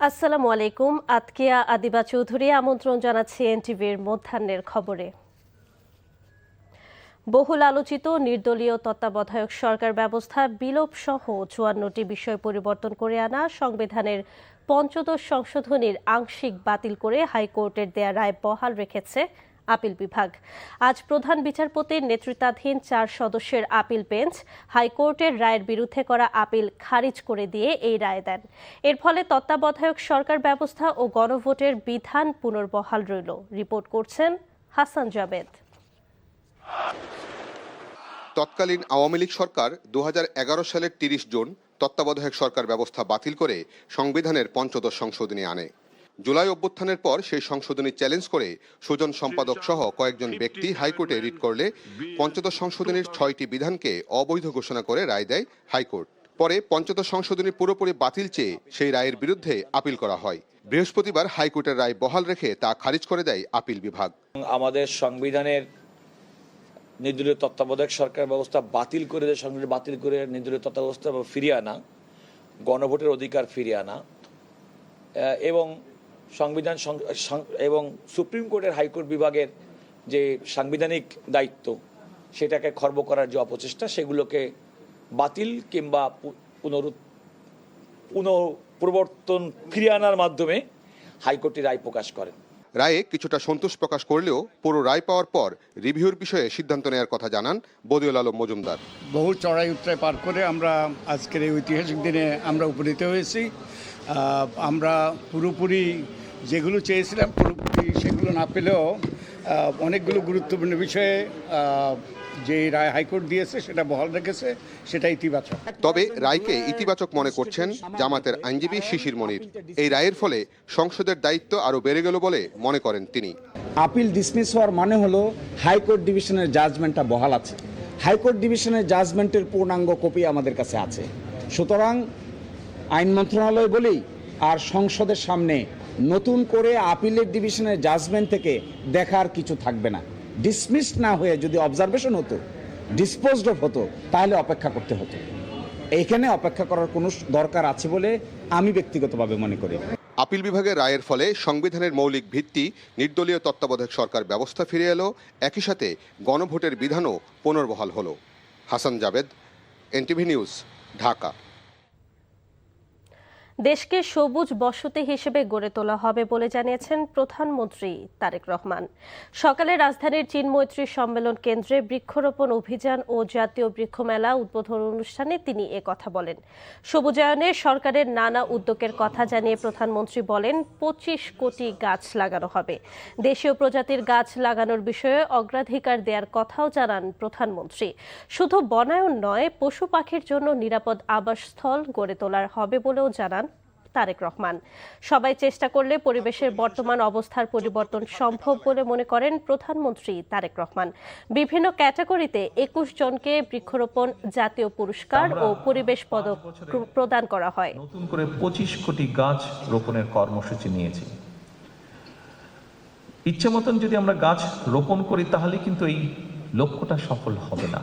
আসসালামু আলাইকুম। আতকিয়া আদিবা চৌধুরী আমন্ত্রণ জানাচ্ছি এনটিভির মধ্যাহ্নের খবরে। বহুল আলোচিত নির্দলীয় তত্ত্বাবধায়ক সরকার ব্যবস্থা বিলোপ সহ ৫৪টি বিষয় পরিবর্তন করে আনা সংবিধানের পঞ্চদশ সংশোধনীর আংশিক বাতিল করে হাইকোর্টের দেয়া রায় বহাল রেখেছে আপিল বিভাগ। আজ প্রধান বিচারপতির নেতৃত্বাধীন ৪ সদস্যের আপিল বেঞ্চ হাইকোর্টের রায়ের বিরুদ্ধে করা আপিল খারিজ করে দিয়ে এই রায় দেন। এর ফলে তত্ত্বাবধায়ক সরকার ব্যবস্থা ও গণভোটের বিধান পুনর্বহাল রইল। রিপোর্ট করছেন হাসান জাবেদ। তৎকালীন আওয়ামী লীগ সরকার ২০১১ সালের ৩০ জুন তত্ত্বাবধায়ক সরকার ব্যবস্থা বাতিল করে সংবিধানের পঞ্চদশ সংশোধনী আনে। জুলাই অভ্যুত্থানের পর সেই সংশোধনী চ্যালেঞ্জ করে সুজন সম্পাদক সহ কয়েকজন ব্যক্তি হাইকোর্টে রিট করলে পঞ্চদশ সংশোধনীর ৬টি বিধানকে অবৈধ ঘোষণা করে রায় দেয় হাইকোর্ট। পরে পঞ্চদশ সংশোধনী পুরোপুরি বাতিল চেয়ে সেই রায়ের বিরুদ্ধে আপিল করা হয়। বৃহস্পতিবার হাইকোর্টের রায় বহাল রেখে তা খারিজ করে দেয় আপিল বিভাগ। আমাদের সংবিধানের নির্দলীয় তত্ত্বাবধায়ক সরকার ব্যবস্থা বাতিল করে নির্দলীয় তত্ত্বাবধায়ক ব্যবস্থা ফিরিয়ে আনা, গণভোটের অধিকার ফিরিয়ে আনা এবং সংবিধান এবং সুপ্রিম কোর্টের হাইকোর্ট বিভাগের যে সাংবিধানিক দায়িত্ব সেটাকে খর্ব করার যে অপচেষ্টা, সেগুলোকে বাতিল কিংবা পুনঃপ্রবর্তন ফিরিয়ে আনার মাধ্যমে হাইকোর্টটি রায় প্রকাশ করেন। রায়ে কিছুটা সন্তোষ প্রকাশ করলেও পুরো রায় পাওয়ার পর রিভিউর বিষয়ে সিদ্ধান্ত নেওয়ার কথা জানান বদিউল আলম মজুমদার। বহু চড়াই উতরাই পার করে আমরা আজকের এই ঐতিহাসিক দিনে আমরা উপনীত হয়েছি। আমরা পুরোপুরি যেগুলো চেয়েছিলাম পুরোপুরি সেগুলো না পেলেও অনেকগুলো গুরুত্বপূর্ণ বিষয়ে যে রায় হাইকোর্ট দিয়েছে সেটা বহাল রেখেছে, সেটা ইতিবাচক। তবে রায়কে ইতিবাচক মনে করছেন জামাতের আইনজীবী শিশির মনির। এই রায়ের ফলে সংসদের দায়িত্ব আরও বেড়ে গেল বলে মনে করেন তিনি। আপিল ডিসমিস হওয়ার মানে হলো হাইকোর্ট ডিভিশনের জাজমেন্টটা বহাল আছে। হাইকোর্ট ডিভিশনের জাজমেন্টের পূর্ণাঙ্গ কপি আমাদের কাছে আছে। সুতরাং আইন মন্ত্রণালয় বলেই আর সংসদের সামনে নতুন করে আপিলের ডিভিশনের জাজমেন্ট থেকে দেখার কিছু থাকবে না। ডিসমিস না হয়ে যদি অবজারভেশন হতো, ডিসপোজড অফ হতো, তাহলে অপেক্ষা করতে হতো। এইখানে অপেক্ষা করার কোনো দরকার আছে বলে আমি ব্যক্তিগতভাবে মনে করি। আপিল বিভাগের রায়ের ফলে সংবিধানের মৌলিক ভিত্তি নির্দলীয় তত্ত্বাবধায়ক সরকার ব্যবস্থা ফিরে এলো, একই সাথে গণভোটের বিধানও পুনর্বহাল হলো। হাসান জাবেদ, এনটিভি নিউজ, ঢাকা। দেশকে সবুজ বসতি হিসেবে গড়ে তোলা হবে বলে জানিয়েছেন প্রধানমন্ত্রী তারেক রহমান। সকালে রাজধানীর চীন মৈত্রী সম্মেলন কেন্দ্রে বৃক্ষরোপণ অভিযান ও জাতীয় বৃক্ষ মেলা উদ্বোধন অনুষ্ঠানে তিনি কথা বলেন। সবুজায়নে সরকারের নানা উদ্যোগের কথা জানিয়ে প্রধানমন্ত্রী বলেন ২৫ কোটি গাছ লাগানো হবে। দেশীয় প্রজাতির গাছ লাগানোর বিষয়ে অগ্রাধিকার দেওয়ার কথাও জানান প্রধানমন্ত্রী। শুধু বনায়ন নয়, পশু পাখির জন্য নিরাপদ আবাসস্থল গড়ে তোলার হবে বলেও জানান তারেক রহমান। সবাই চেষ্টা করলে পরিবেশের বর্তমান অবস্থার পরিবর্তন সম্ভব বলে মনে করেন প্রধানমন্ত্রী তারেক রহমান। বিভিন্ন ক্যাটাগরিতে ২১ জনকে বৃক্ষরোপণ জাতীয় পুরস্কার ও পরিবেশ পদক প্রদান করা হয়। নতুন করে ২৫ কোটি গাছ রোপণের কর্মসূচি নিয়েছি। ইচ্ছে মতন যদি আমরা গাছ রোপণ করি তাহলে কিন্তু এই লক্ষ্যটা সফল হবে না।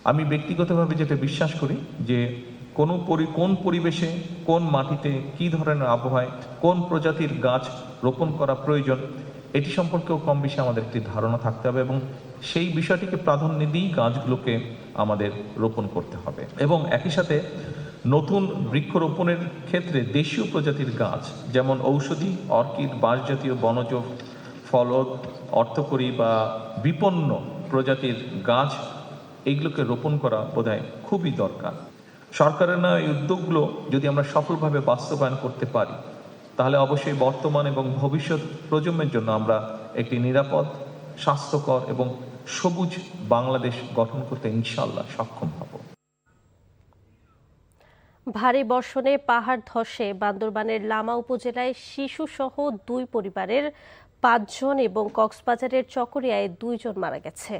আমি ব্যক্তিগতভাবে যেটা বিশ্বাস করি যে কোন পরিবেশে, কোন মাটিতে, কি ধরনের আবহাওয়ায় কোন প্রজাতির গাছ রোপণ করা প্রয়োজন, এটি সম্পর্কেও কম বেশি আমাদের একটি ধারণা থাকতে হবে এবং সেই বিষয়টিকে প্রাধান্য দিয়েই গাছগুলোকে আমাদের রোপণ করতে হবে। এবং একই সাথে নতুন বৃক্ষরোপণের ক্ষেত্রে দেশীয় প্রজাতির গাছ যেমন ঔষধি, অর্কিড, বাঁশজাতীয়, বনজ, ফলদ, অর্থকরী বা বিপন্ন প্রজাতির গাছ, এইগুলোকে রোপণ করা বোধহয় খুবই দরকার। সরকারের না এই উদ্যোগগুলো যদি আমরা সফলভাবে বাস্তবায়ন করতে পারি তাহলে অবশ্যই বর্তমান এবং ভবিষ্যৎ প্রজন্মের জন্য আমরা একটি নিরাপদ, স্বাস্থ্যকর এবং সবুজ বাংলাদেশ গঠন করতে ইনশাআল্লাহ সক্ষম হব। ভারী বর্ষণে পাহাড় ধসে বান্দরবানের লামা উপজেলায় শিশুসহ ২ পরিবারের ৫ জন এবং কক্সবাজারের চকরিয়ায় ২ জন মারা গেছে।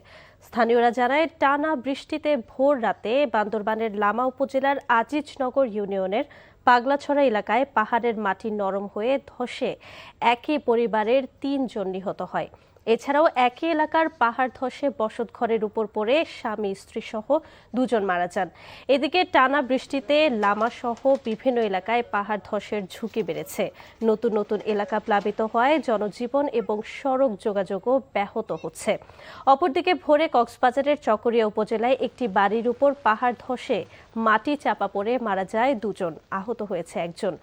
স্থানীয়রা জানায় টানা বৃষ্টিতে ভোর রাতে বান্দরবানের লামা উপজেলার আজিজনগর ইউনিয়নের পাগলাছড়া এলাকায় পাহাড়ের মাটি নরম হয়ে ধসে একই পরিবারের ৩ জন নিহত হয়। এছাড়াও একই এলাকার পাহাড় ধসে বসতঘরের উপর পড়ে স্বামী স্ত্রী সহ 2 জন মারা যান। এদিকে টানা বৃষ্টিতে লামা সহ বিভিন্ন এলাকায় পাহাড় ধসের ঝুঁকি বেড়েছে। নতুন নতুন এলাকা প্লাবিত হওয়ায় জনজীবন এবং সড়ক যোগাযোগও ব্যাহত হচ্ছে। অপরদিকে ভোরে কক্সবাজারের চকরিয়া উপজেলায় একটি বাড়ির উপর পাহাড় ধসে মাটি চাপা পড়ে মারা যায় 2 জন, আহত হয়েছে 1 জন।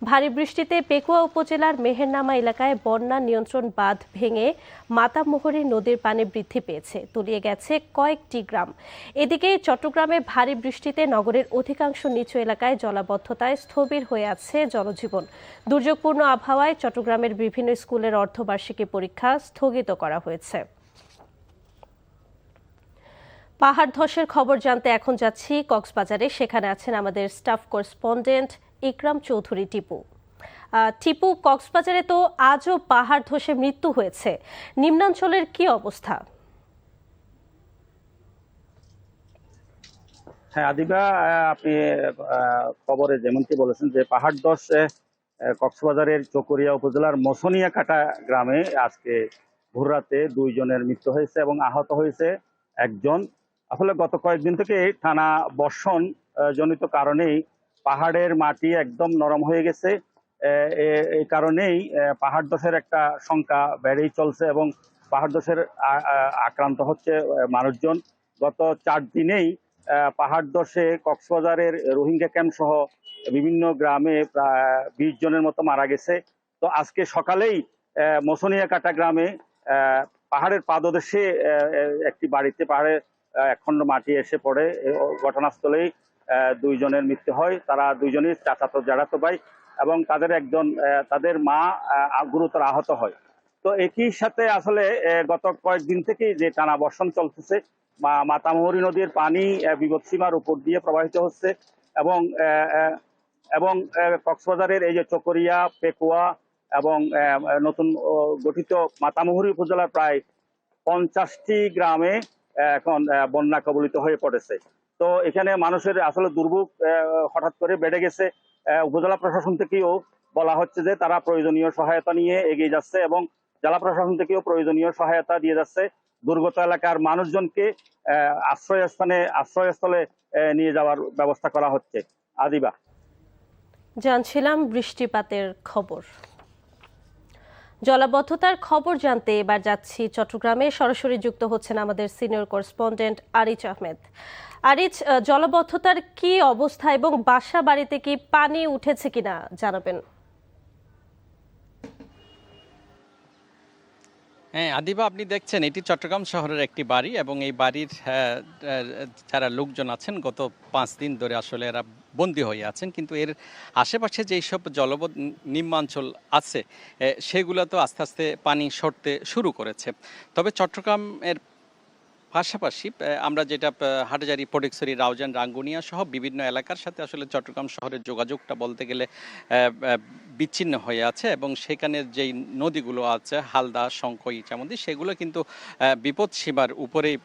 ভারী বৃষ্টিতে পেকুয়া উপজেলার মেহেরনামা এলাকায় বন্যা নিয়ন্ত্রণ বাঁধ ভেঙে মাতামুহুরী নদীর পানি বৃদ্ধি পেয়েছে, তলিয়ে গেছে কয়েকটি গ্রাম। এদিকে চট্টগ্রামে ভারী বৃষ্টিতে নগরের অধিকাংশ নিচু এলাকায় জলাবদ্ধতায় স্থবির হয়ে আছে জনজীবন। দুর্যোগপূর্ণ আবহাওয়ায় চট্টগ্রামের বিভিন্ন স্কুলের অর্ধবার্ষিকী পরীক্ষা স্থগিত করা হয়েছে। পাহাড় ধসের খবর জানতে এখন যাচ্ছি কক্সবাজারে। সেখানে আছেন আমাদের স্টাফ করেসপন্ডেন্ট ইকরাম চৌধুরী টিপু। টিপু, কক্সবাজারে তো আজও পাহাড় ধসে মৃত্যু হয়েছে, নিম্নাঞ্চলের কি অবস্থা? হ্যাঁ আদিবা, আপনি খবরে যেমনটি বলেছেন যে পাহাড় ধস কক্সবাজারের চকরিয়া উপজেলার মসনিয়া কাটা গ্রামে আজকে ভোররাতে 2 জনের মৃত্যু হয়েছে এবং আহত হয়েছে 1 জন। আসলে গত কয়েকদিন থেকে টানা বর্ষণ জনিত কারণেই পাহাড়ের মাটি একদম নরম হয়ে গেছে। এই কারণেই পাহাড় ধসের একটা সংখ্যা বেড়েই চলছে এবং পাহাড় ধসের আক্রান্ত হচ্ছে মানুষজন। গত 4 দিনেই পাহাড় ধসে কক্সবাজারের রোহিঙ্গা ক্যাম্প সহ বিভিন্ন গ্রামে প্রায় 20 জনের মতো মারা গেছে। তো আজকে সকালেই মসনিয়া কাটা গ্রামে পাহাড়ের পাদদেশে একটি বাড়িতে পাহাড়ে একখণ্ড মাটি এসে পড়ে। ঘটনাস্থলেই 2 জনের মৃত্যু হয়। তারা 2 জনই চাচাতো জ্যাঠাতো ভাই এবং তাদের একজন তাদের মা গুরুতর আহত হয়। তো একই সাথে আসলে গত কয়েকদিন থেকে যে টানা বর্ষণ চলতেছে, মাতামুহুরী নদীর পানি বিপদসীমার উপর দিয়ে প্রবাহিত হচ্ছে এবং কক্সবাজারের এই যে চকরিয়া, পেকুয়া এবং নতুন গঠিত মাতামুহুরী উপজেলার প্রায় 50টি গ্রামে এখন বন্যা কবলিত হয়ে পড়েছে। তো এখানে মানুষের আসলে দুর্ভোগ হঠাৎ করে বেড়ে গেছে। উপজেলা প্রশাসন থেকেও বলা হচ্ছে যে তারা প্রয়োজনীয় সহায়তা নিয়ে এগিয়ে যাচ্ছে এবং জেলা প্রশাসন থেকেও প্রয়োজনীয় সহায়তা দিয়ে যাচ্ছে। দুর্গত এলাকার মানুষজনকে আশ্রয়স্থলে নিয়ে যাওয়ার ব্যবস্থা করা হচ্ছে। আদিবা, জানছিলাম বৃষ্টিপাতের খবর। জলাবদ্ধতার খবর জানতে এবার যাচ্ছি চট্টগ্রামে। সরাসরি যুক্ত হচ্ছেন আমাদের সিনিয়র করেসপন্ডেন্ট আরিচ আহমেদ। আরিচ, জলাবদ্ধতার কি অবস্থা এবং বাসা বাড়িতে কি পানি উঠেছে কিনা জানাবেন। হ্যাঁ আদিবা, আপনি দেখছেন এটি চট্টগ্রাম শহরের একটি বাড়ি এবং এই বাড়ির যারা লোকজন আছেন গত 5 দিন ধরে আসলে এরা বন্দী হয়ে আছেন, কিন্তু এর আশেপাশে যেই সব নিম্নাঞ্চল আছে সেগুলো তো আস্তে আস্তে পানি সরতে শুরু করেছে। তবে চট্টগ্রামের পাশাপাশি আমরা যেটা হাটহাজারী, ফটিকছড়ি, রাউজান, রাঙ্গুনিয়া সহ বিভিন্ন এলাকার সাথে আসলে চট্টগ্রাম শহরের যোগাযোগটা বলতে গেলে বিচ্ছিন্ন হয়ে আছে এবং সেখানে যেই নদীগুলো আছে হালদা, শঙ্কই, ইচামতি, সেগুলো কিন্তু বিপদ সীমার উপরেই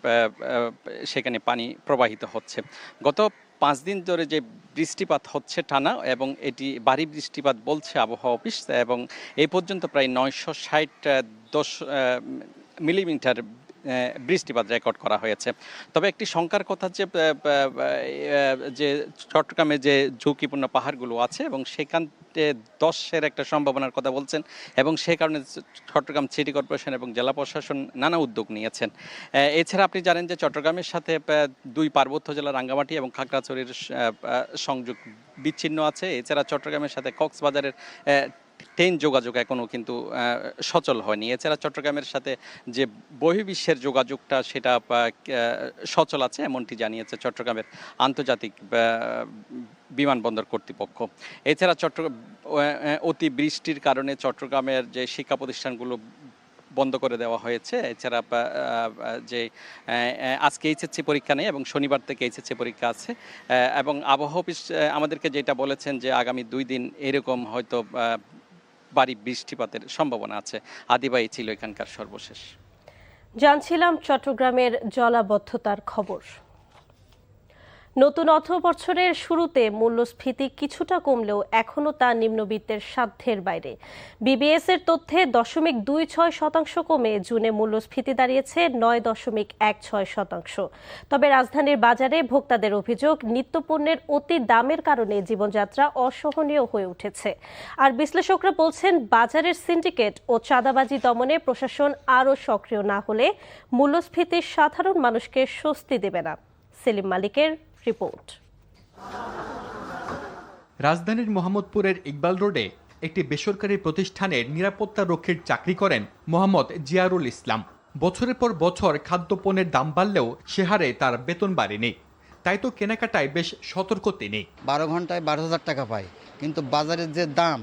সেখানে পানি প্রবাহিত হচ্ছে। গত 5 দিন ধরে যে বৃষ্টিপাত হচ্ছে টানা এবং এটি ভারী বৃষ্টিপাত বলছে আবহাওয়া অফিস এবং এই পর্যন্ত প্রায় 960 মিলিমিটার বৃষ্টিপাত রেকর্ড করা হয়েছে। তবে একটি শঙ্কার কথা যে চট্টগ্রামে যে ঝুঁকিপূর্ণ পাহাড়গুলো আছে এবং সেখানে ধসের একটা সম্ভাবনার কথা বলছেন এবং সেই কারণে চট্টগ্রাম সিটি কর্পোরেশন এবং জেলা প্রশাসন নানা উদ্যোগ নিয়েছেন। এছাড়া আপনি জানেন যে চট্টগ্রামের সাথে 2 পার্বত্য জেলা রাঙ্গামাটি এবং খাগড়াছড়ির সংযোগ বিচ্ছিন্ন আছে। এছাড়া চট্টগ্রামের সাথে কক্সবাজারের ট্রেন যোগাযোগ এখনও কিন্তু সচল হয়নি। এছাড়া চট্টগ্রামের সাথে যে বহির্বিশ্বের যোগাযোগটা সেটা সচল আছে এমনটি জানিয়েছে চট্টগ্রামের আন্তর্জাতিক বিমানবন্দর কর্তৃপক্ষ। এছাড়া অতি বৃষ্টির কারণে চট্টগ্রামের যে শিক্ষা প্রতিষ্ঠানগুলো বন্ধ করে দেওয়া হয়েছে। এছাড়া যে আজকে এইচএসসি পরীক্ষা নেই এবং শনিবার থেকে এইচএসসি পরীক্ষা আছে এবং আবহাওয়া অফিস আমাদেরকে যেটা বলেছেন যে আগামী 2 দিন এরকম হয়তো ভারী বৃষ্টিপাতের সম্ভাবনা আছে। আদিবাই ছিল এখানকার সর্বশেষ। জানছিলাম চট্টগ্রামের জলাবদ্ধতার খবর। নতুন অর্থ বছরের শুরুতে মূল্যস্ফীতি কিছুটা কমলেও এখনও তা নিম্নবিত্তের সাধ্যের বাইরে। বিবিএস এর তথ্যে 0.26% কমে জুনে মূল্যস্ফীতি দাঁড়িয়েছে 9.16%। তবে রাজধানীর বাজারে ভোক্তাদের অভিযোগ, নিত্যপণ্যের অতি দামের কারণে জীবনযাত্রা অসহনীয় হয়ে উঠেছে। আর বিশ্লেষকরা বলছেন, বাজারের সিন্ডিকেট ও চাঁদাবাজি দমনে প্রশাসন আরও সক্রিয় না হলে মূল্যস্ফীতি সাধারণ মানুষকে স্বস্তি দেবে না। সেলিম মালিকের রিপোর্ট। রাজধানীর মোহাম্মদপুরের ইকবাল রোডে একটি বেসরকারি প্রতিষ্ঠানের নিরাপত্তা রক্ষীর চাকরি করেন মোহাম্মদ জিয়ারুল ইসলাম। বছরের পর বছর খাদ্যপণ্যের দাম বাড়লেও সে হারে তার বেতন বাড়েনি। তাই তো কেনাকাটায় বেশ সতর্ক তিনি। 12 ঘন্টায় 12,000 টাকা পাই, কিন্তু বাজারের যে দাম,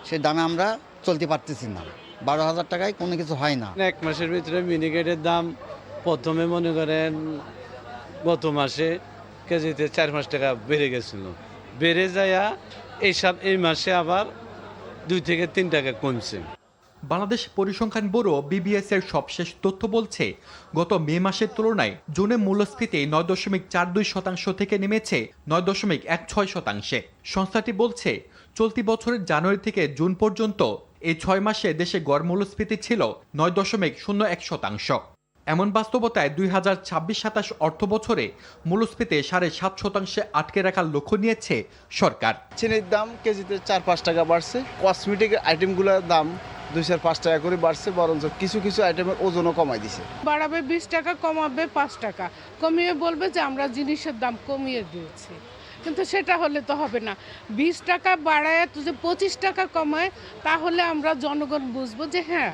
সে দামে আমরা চলতে পারতেছি না। 12,000 টাকায় কোনো কিছু হয় না। এক মাসের ভিতরে মিনিকেটের দাম প্রথমে মনে করেন গত মাসে কেজিতে 4-5 টাকা বেড়ে গেছিল, বেড়ে যায় এই মাসে আবার 2 থেকে 3 টাকা কমছে। বাংলাদেশ পরিসংখ্যান ব্যুরো বিবিএস এর সবশেষ তথ্য বলছে, গত মে মাসের তুলনায় জুনে মূল্যস্ফীতি 9.42% থেকে নেমেছে 9.16%। সংস্থাটি বলছে, চলতি বছরের জানুয়ারি থেকে জুন পর্যন্ত এই 6 মাসে দেশে গড় মূল্যস্ফীতি ছিল 9.01%। এমন বাস্তবতায় 2026-27 অর্থ বছরে মূল্যস্ফীতি 7.5% আটকে রাখার লক্ষ্য নিয়েছে সরকার। চিনির দাম কেজিতে 4-5 টাকা বাড়ছে, কসমেটিক আইটেমগুলোর দাম 2-5 টাকা করে বাড়ছে, বরঞ্চ কিছু কিছু আইটেমের ওজনও কমাই দিছে। বাড়াবে 20 টাকা, কমাবে 5 টাকা, কমিয়ে বলবে যে আমরা জিনিসের দাম কমিয়ে দিয়েছি, কিন্তু সেটা হলে তো হবে না। 20 টাকা বাড়ায় যদি 25 টাকা কমায়, তাহলে আমরা জনগণ বুঝবো যে হ্যাঁ,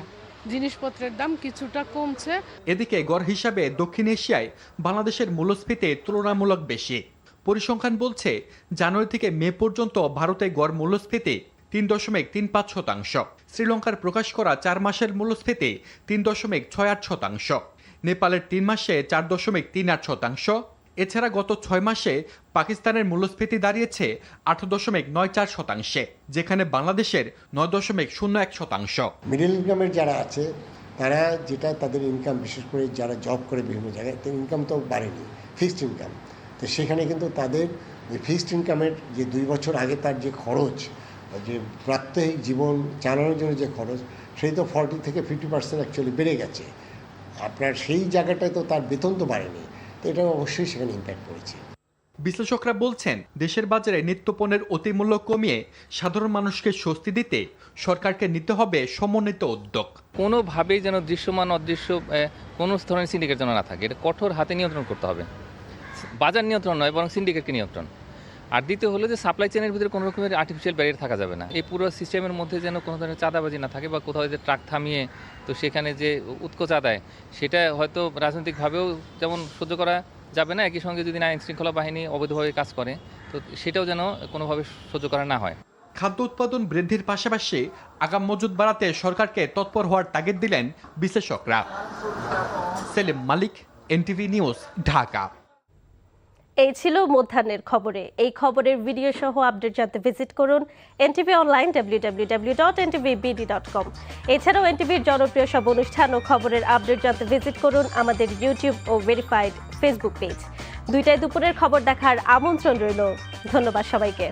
জিনিসপত্রের দাম কিছুটা কমছে। এদিকে গড় হিসাবে দক্ষিণ এশিয়ায় বাংলাদেশের মূল্যস্ফীতি তুলনামূলক বেশি। পরিসংখ্যান বলছে, জানুয়ারি থেকে মে পর্যন্ত ভারতে গড় মূল্যস্ফীতি 3.35%। শ্রীলঙ্কার প্রকাশ করা 4 মাসের মূল্যস্ফীতি 3.68%। নেপালের 3 মাসে 4.38%। এছাড়া গত 6 মাসে পাকিস্তানের মূল্যস্ফীতি দাঁড়িয়েছে 8.94%, যেখানে বাংলাদেশের 9.01%। মিডল ইনকামের যারা আছে, তারা যেটা তাদের ইনকাম, বিশেষ করে যারা জব করে বিভিন্ন জায়গায়, তো ইনকাম তো বাড়েনি, ফিক্সড ইনকাম। তো সেখানে কিন্তু তাদের ওই ফিক্সড ইনকামের যে 2 বছর আগে তার যে খরচ, যে প্রাত্যহিক জীবন চালানোর জন্য যে খরচ, সেই তো 40 থেকে 50% অ্যাকচুয়ালি বেড়ে গেছে। আপনার সেই জায়গাটায় তো তার বেতন তো বাড়েনি, তো এটা অবশ্যই সেখানে ইম্প্যাক্ট পড়েছে। বিশ্লেষকরা বলছেন, দেশের বাজারে নিত্যপণ্যের অতিমূল্য কমিয়ে সাধারণ মানুষকে স্বস্তি দিতে সরকারকে নিতে হবে সমন্বিত উদ্যোগ। কোনোভাবেই যেন দৃশ্যমান অদৃশ্য কোনো ধরনের সিন্ডিকেট যেন না থাকে, এটা কঠোর হাতে নিয়ন্ত্রণ করতে হবে। বাজার নিয়ন্ত্রণ নয়, বরং সিন্ডিকেটকে নিয়ন্ত্রণ। আর দ্বিতীয় হলো যে সাপ্লাই চেনের ভিতরে কোনো রকমের আর্টিফিশিয়াল ব্যারিয়ার থাকা যাবে না। এই পুরো সিস্টেমের মধ্যে যেন কোনো ধরনের চাঁদাবাজি না থাকে, বা কোথাও যে ট্রাক থামিয়ে তো সেখানে যে উৎকোচ আদায়, সেটা হয়তো রাজনৈতিকভাবেও যেমন সহ্য করা যাবে না, একই সঙ্গে যদি আইন শৃঙ্খলা বাহিনী অবৈধভাবে কাজ করে, তো সেটাও যেন কোনোভাবে সহ্য করা না হয়। খাদ্য উৎপাদন বৃদ্ধির পাশাপাশি আগাম মজুত বাড়াতে সরকারকে তৎপর হওয়ার তাগিদ দিলেন বিশ্লেষকরা। সেলিম মালিক, এনটিভি নিউজ, ঢাকা। এই ছিল মধ্যাহ্নের খবরে। এই খবরের ভিডিও সহ আপডেট জানতে ভিজিট করুন এনটিভি অনলাইন www.ntvbd.com। এছাড়াও এনটিভির জনপ্রিয় সব অনুষ্ঠান ও খবরের আপডেট জানতে ভিজিট করুন আমাদের ইউটিউব ও ভেরিফাইড ফেসবুক পেজ। 2টায় দুপুরের খবর দেখার আমন্ত্রণ রইল। ধন্যবাদ সবাইকে।